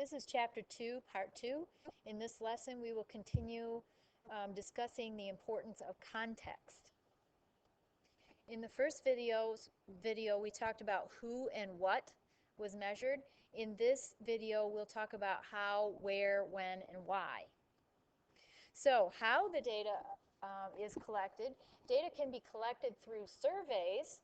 This is Chapter 2, Part 2. In this lesson, we will continue discussing the importance of context. In the first video, we talked about who and what was measured. In this video, we'll talk about how, where, when, and why. So, how the data is collected. Data can be collected through surveys,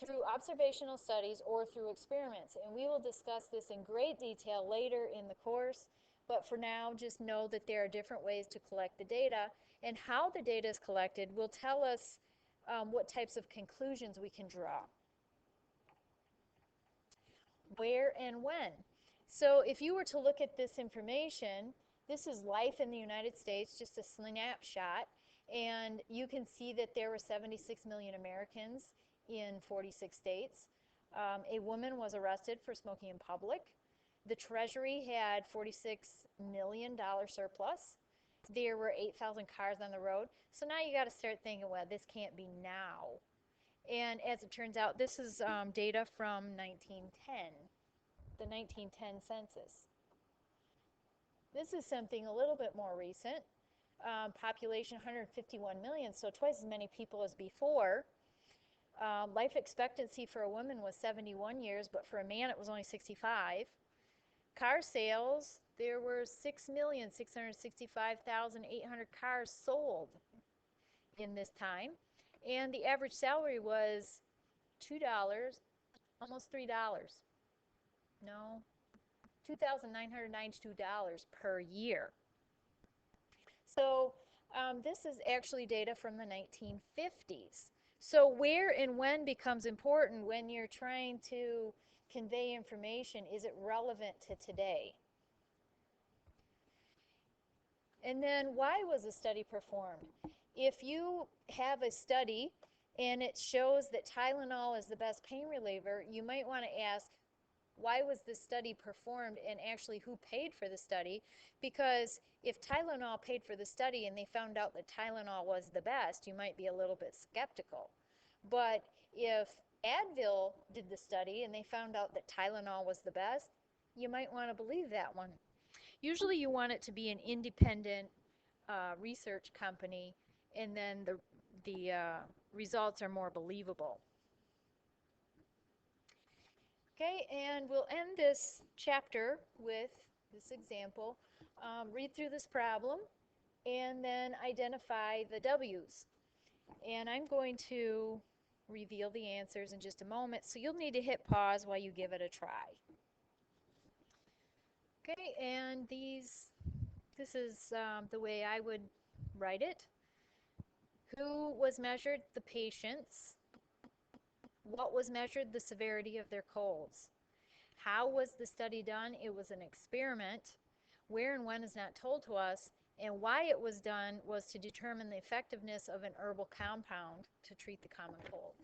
through observational studies, or through experiments. And we will discuss this in great detail later in the course. But for now, just know that there are different ways to collect the data. And how the data is collected will tell us what types of conclusions we can draw. Where and when. So if you were to look at this information, this is life in the United States, just a snapshot. And you can see that there were 76 million Americans in 46 states. A woman was arrested for smoking in public. The Treasury had $46 million surplus. There were 8,000 cars on the road. So now you got to start thinking, well, this can't be now. And as it turns out, this is data from 1910, the 1910 census. This is something a little bit more recent. Population 151 million, so twice as many people as before. Life expectancy for a woman was 71 years, but for a man it was only 65. Car sales, there were 6,665,800 cars sold in this time. And the average salary was $2, almost $3. No, $2,992 per year. So this is actually data from the 1950s. So where and when becomes important when you're trying to convey information. Is it relevant to today? And then why was a study performed? If you have a study and it shows that Tylenol is the best pain reliever, you might want to ask, why was this study performed and actually who paid for the study? Because if Tylenol paid for the study and they found out that Tylenol was the best, you might be a little bit skeptical. But if Advil did the study and they found out that Tylenol was the best, you might want to believe that one. Usually you want it to be an independent research company, and then the results are more believable. Okay, and we'll end this chapter with this example. Read through this problem and then identify the W's. And I'm going to reveal the answers in just a moment, so you'll need to hit pause while you give it a try. Okay, and this is the way I would write it. Who was measured? The patients. What was measured? The severity of their colds. How was the study done? It was an experiment. Where and when is not told to us. And why it was done was to determine the effectiveness of an herbal compound to treat the common cold.